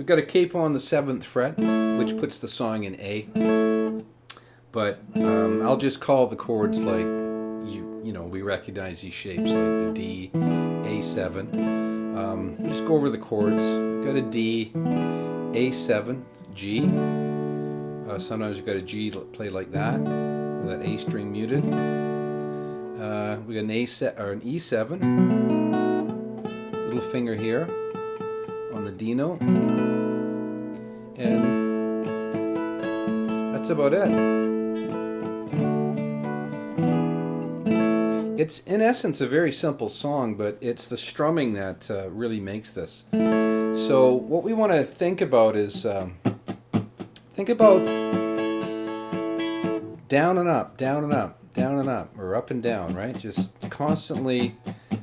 We've got a capo on the 7th fret, which puts the song in A. But I'll just call the chords like we recognize these shapes, like the D, A7. Just go over the chords. We've got a D, A7, G. Sometimes we've got a G play like that, with that A string muted. We got an an E7, little finger here on the D note, and that's about it. It's in essence a very simple song, but it's the strumming that really makes this. So what we want to think about is think about down and up, down and up, down and up, or up and down, right? Just constantly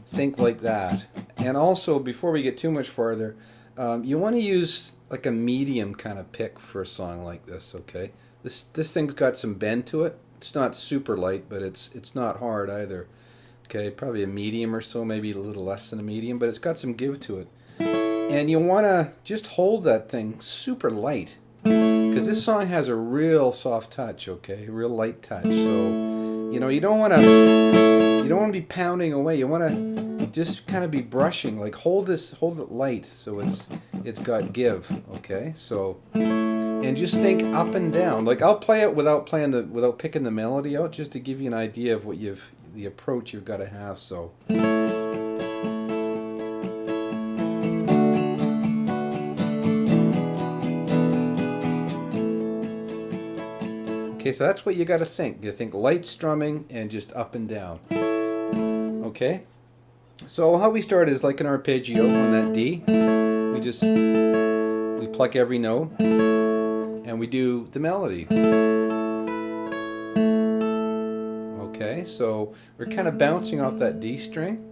think like that. And also, before we get too much farther, you want to use like a medium kind of pick for a song like this, okay? This thing's got some bend to it. It's not super light, but it's not hard either. Okay, probably a medium or so, maybe a little less than a medium, but it's got some give to it. And you want to just hold that thing super light, because this song has a real soft touch, okay, a real light touch. So you don't want to be pounding away. You want to just kind of be brushing, like hold it light, so it's got give, okay. So and just think up and down. Like I'll play it without picking the melody out, just to give you an idea of the approach you've got to have. So okay, so that's what you got to think. You think light strumming and just up and down. Okay, so how we start is like an arpeggio on that D. We pluck every note and we do the melody. Okay, so we're kind of bouncing off that D string.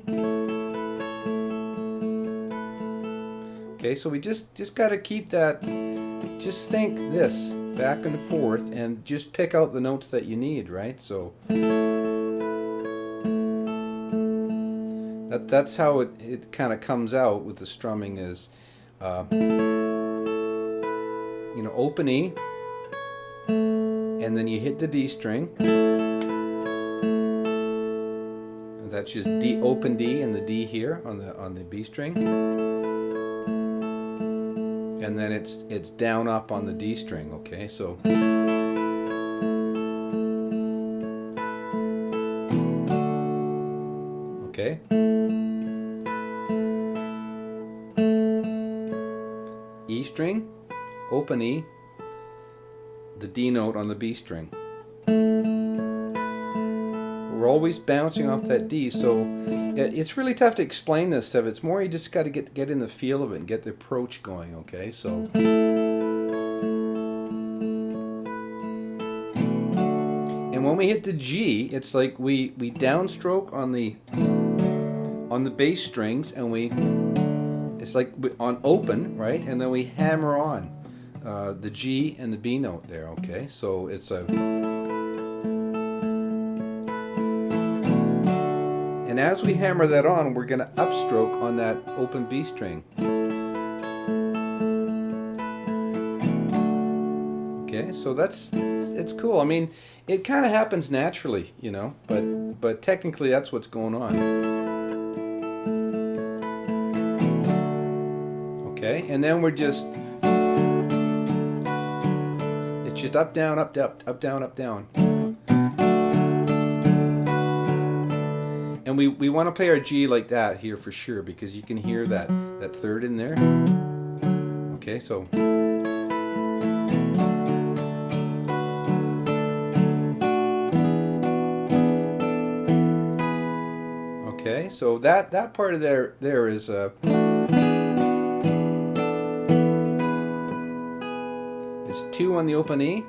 Okay, so we just got to keep that, just think this back and forth and just pick out the notes that you need, right? So that's how it kind of comes out with the strumming is, open E, and then you hit the D string. And that's just D, open D, and the D here on the B string. And then it's down up on the D string, okay? So okay. E string, open E, the D note on the B string. We're always bouncing off that D, so it's really tough to explain this stuff. It's more you just got to get in the feel of it and get the approach going, okay? So and when we hit the G, it's like we downstroke on the bass strings, and it's like on open, right? And then we hammer on the G and the B note there, okay? So it's a, and as we hammer that on, we're going to upstroke on that open B string. Okay, so it's cool. I mean, it kind of happens naturally, but technically that's what's going on. Okay, and then it's just up, down, up, up, down, up, down. And we want to play our G like that here for sure, because you can hear that third in there. Okay, so okay, so that part of there is it's 2 on the open E,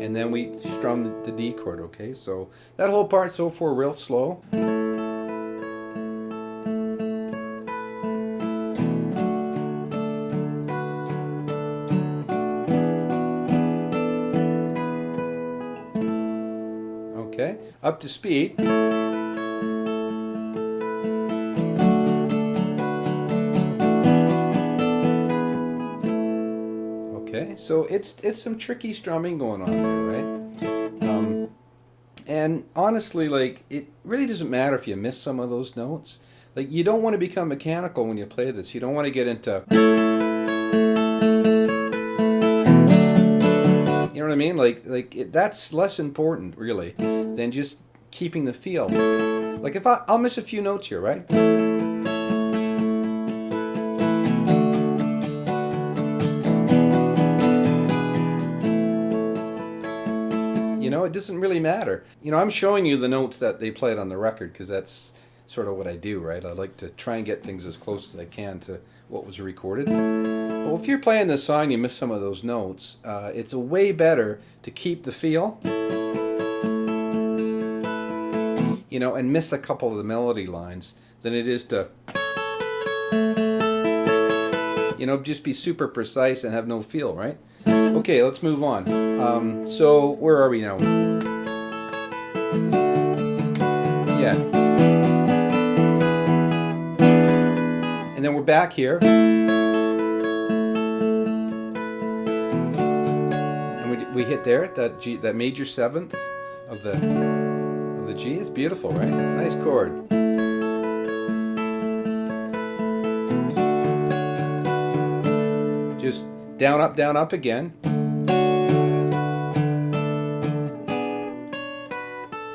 and then we strum the D chord, okay? So that whole part so far real slow. Okay, up to speed. Okay, so it's some tricky strumming going on there, right? And honestly, like, it really doesn't matter if you miss some of those notes. Like, you don't want to become mechanical when you play this. You don't want to get into, you know what I mean? That's less important, really, than just keeping the feel. Like, if I'll miss a few notes here, right? You know, it doesn't really matter. You know, I'm showing you the notes that they played on the record because that's sort of what I do, right? I like to try and get things as close as I can to what was recorded. But if you're playing this song and you miss some of those notes, it's a way better to keep the feel, you know, and miss a couple of the melody lines than it is to, you know, just be super precise and have no feel, right? Okay, let's move on. So where are we now? Yeah. And then we're back here. And we hit there, that G, that major seventh of the G. Is beautiful, right? Nice chord. Just down, up again.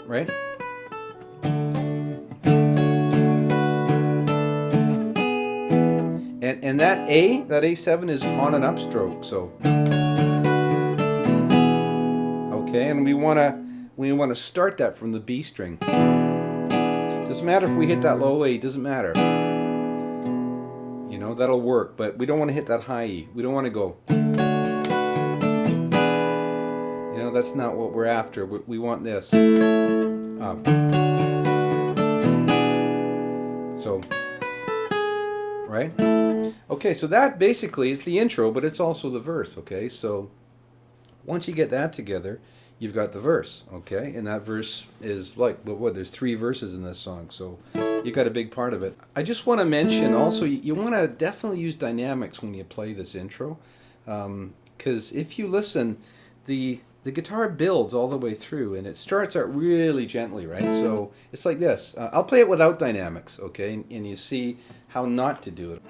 Right? And that A7 is on an upstroke, so okay, and we wanna start that from the B string. Doesn't matter if we hit that low A, doesn't matter. You know, that'll work, but we don't want to hit that high E. We don't want to go. You know, that's not what we're after. We want this. So, right? Okay, so that basically is the intro, but it's also the verse, okay? So, once you get that together, you've got the verse, okay? And that verse is like, what, there's 3 verses in this song, so you got a big part of it. I just want to mention also, you want to definitely use dynamics when you play this intro, because if you listen, the guitar builds all the way through, and it starts out really gently, right? So it's like this. I'll play it without dynamics, okay? And you see how not to do it.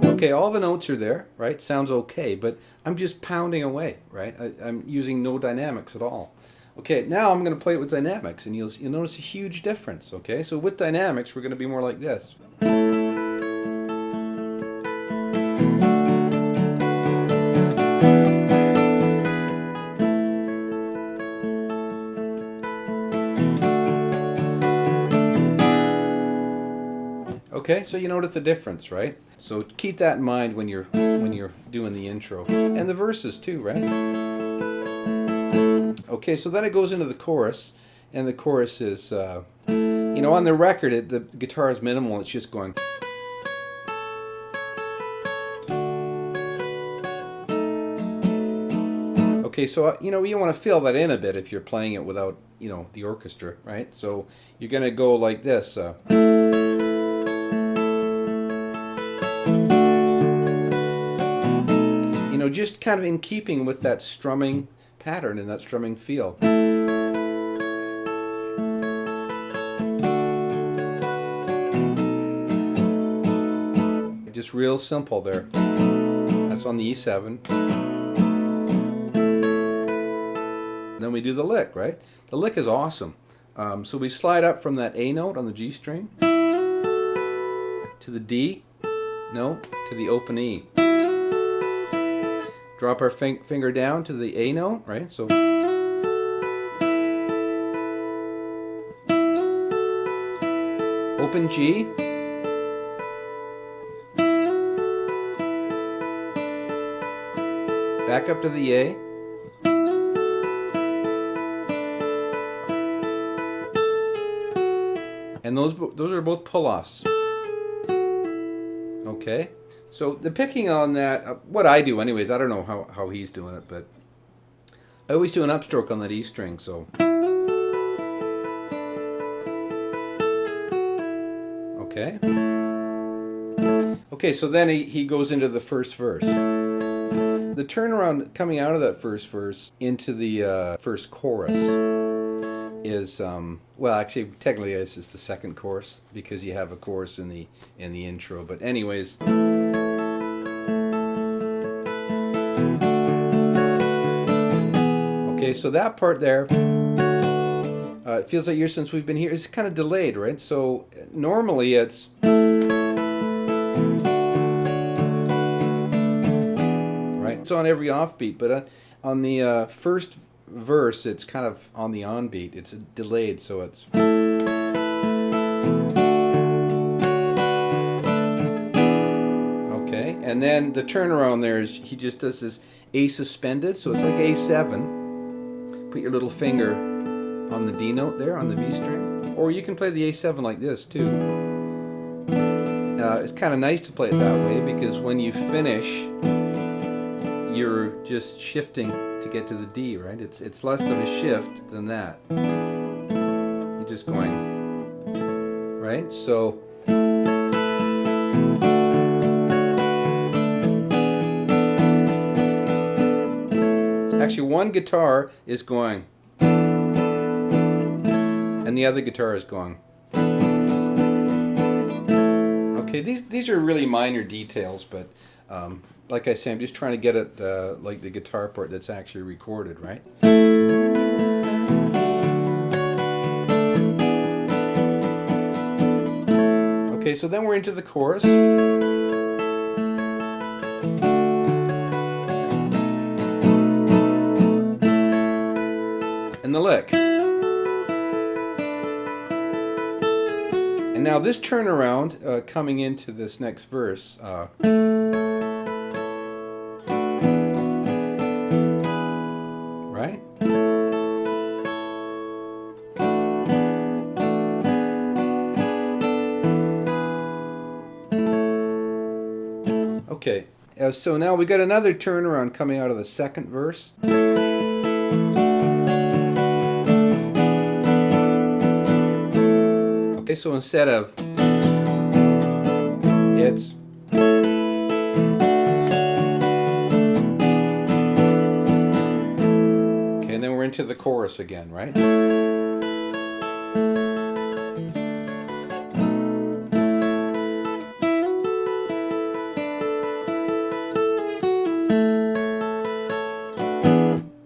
Okay, all the notes are there, right? Sounds okay, but I'm just pounding away, right? I'm using no dynamics at all. Okay, now I'm going to play it with dynamics, and you'll notice a huge difference, okay? So with dynamics, we're going to be more like this. Okay, so you notice the difference, right? So keep that in mind when you're doing the intro. And the verses too, right? Okay, so then it goes into the chorus, and the chorus is, you know, on the record, the guitar is minimal, it's just going. Okay, so, you know, you want to fill that in a bit if you're playing it without, you know, the orchestra, right? So you're going to go like this. You know, just kind of in keeping with that strumming pattern and that strumming feel. Just real simple there. That's on the E7. Then we do the lick, right? The lick is awesome. So we slide up from that A note on the G string to the D note to the open E. Drop our finger down to the A note, right? So open G. Back up to the A. And those are both pull-offs. Okay? So the picking on that, what I do anyways, I don't know how he's doing it, but I always do an upstroke on that E string, so. Okay. Okay, so then he goes into the first verse. The turnaround coming out of that first verse into the first chorus is, well, actually, technically this is the second chorus because you have a chorus in the intro. But anyways. Okay, so that part there, it feels like years since we've been here. It's kind of delayed, right? So normally it's right. It's on every offbeat, but on the first verse, it's kind of on the onbeat. It's delayed, so it's. Okay, and then the turnaround there is he just does this A suspended, so it's like A7. Put your little finger on the D note there on the B string, or you can play the A7 like this too. It's kind of nice to play it that way because when you finish, you're just shifting to get to the D, right? It's less of a shift than that. You're just going, right? So. Actually, one guitar is going, and the other guitar is going. Okay, these are really minor details, but like I say, I'm just trying to get at like the guitar part that's actually recorded, right? Okay, so then we're into the chorus. And the lick. And now this turnaround coming into this next verse. Right? Okay, so now we got another turnaround coming out of the second verse. Okay, so instead of it's okay, and then we're into the chorus again, right?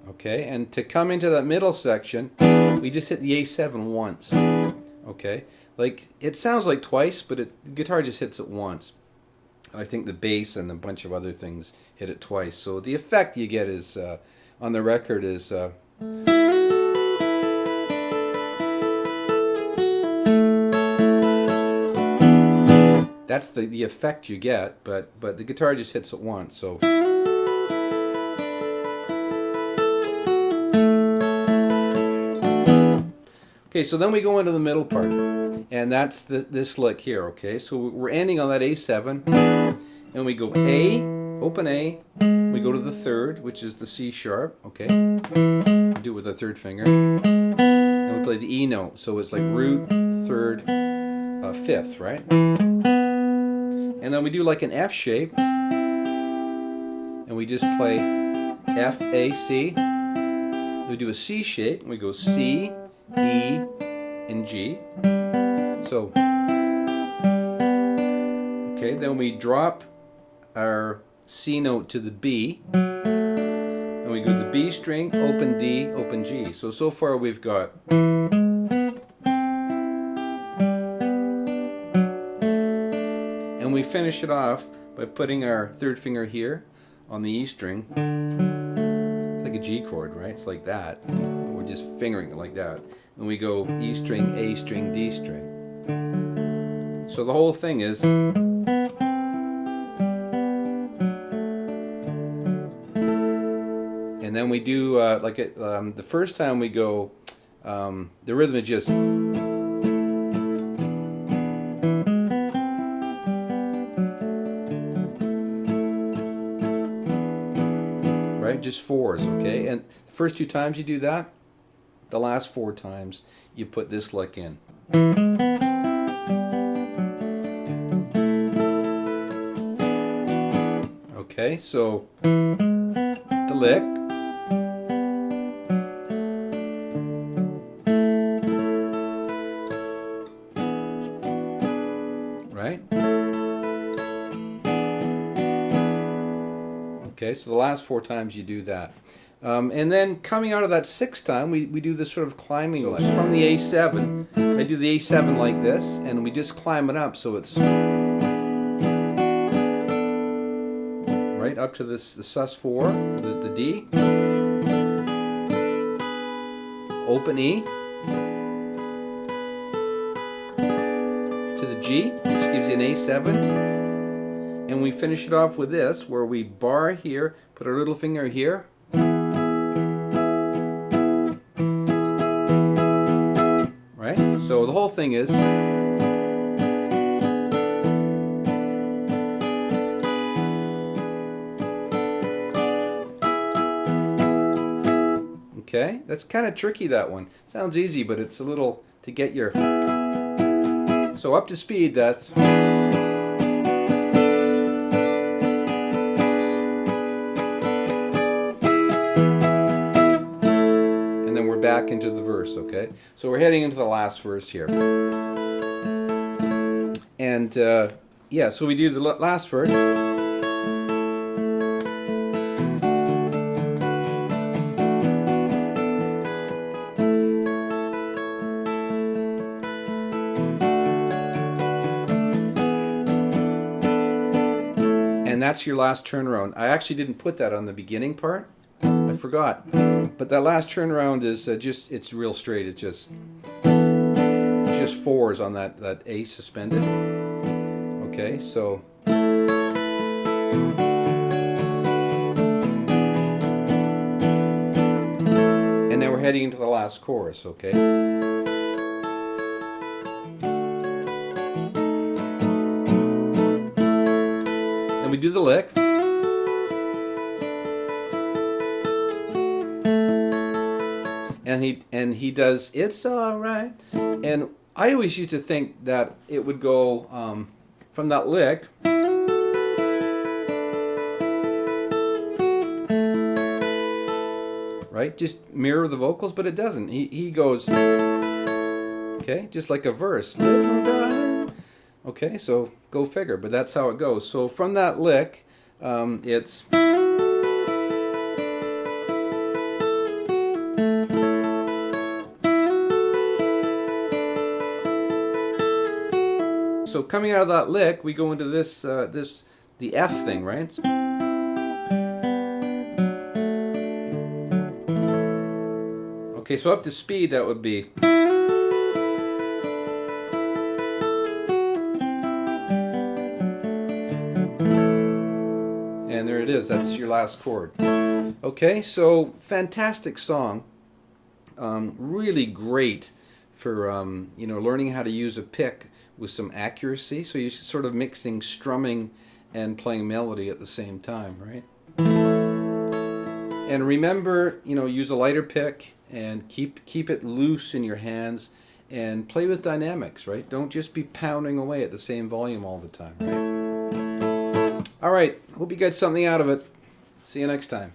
Okay, and to come into that middle section, we just hit the A7 once. Okay, like it sounds like twice, but the guitar just hits it once. And I think the bass and a bunch of other things hit it twice. So the effect you get is on the record is that's the effect you get, but the guitar just hits it once. So. Okay, so then we go into the middle part, and that's this lick here, okay? So we're ending on that A7, and we go A, open A, we go to the third, which is the C sharp, okay? We do it with our third finger, and we play the E note, so it's like root, third, fifth, right? And then we do like an F shape, and we just play F, A, C. We do a C shape, and we go C, E, and G. So, okay, then we drop our C note to the B, and we go to the B string, open D, open G. So far we've got and we finish it off by putting our third finger here on the E string, like a G chord, right? It's like that. We're just fingering it like that. And we go E string, A string, D string. So the whole thing is and then we do like it, the first time we go the rhythm is just right? right? Just fours, okay? And the first 2 times you do that, the last 4 times you put this lick in. Okay, so the lick. Right? Okay, so the last 4 times you do that. And then coming out of that 6th time, we do this sort of climbing lick. From the A7, I do the A7 like this, and we just climb it up so it's right up to this, the sus4, the D, open E, to the G, which gives you an A7, and we finish it off with this, where we bar here, put our little finger here, right? So the whole thing is okay, that's kind of tricky, that one. Sounds easy, but it's a little to get your... So up to speed, that's... And then we're back into the verse, okay? So we're heading into the last verse here. And, yeah, so we do the last verse. And that's your last turnaround. I actually didn't put that on the beginning part. I forgot. But that last turnaround is just, it's real straight. It's just fours on that A suspended. Okay, so. And then we're heading into the last chorus, okay? We do the lick, and he does "It's Alright," and I always used to think that it would go from that lick right, just mirror the vocals, but it doesn't. He goes okay, just like a verse. Okay, so go figure, but that's how it goes. So from that lick, it's so coming out of that lick, we go into this the F thing, right? Okay, so up to speed, that would be. And there it is, that's your last chord. Okay, so fantastic song. Really great for you know, learning how to use a pick with some accuracy. So you're sort of mixing strumming and playing melody at the same time, right? And remember, you know, use a lighter pick and keep it loose in your hands and play with dynamics, right? Don't just be pounding away at the same volume all the time, right? All right, hope you got something out of it. See you next time.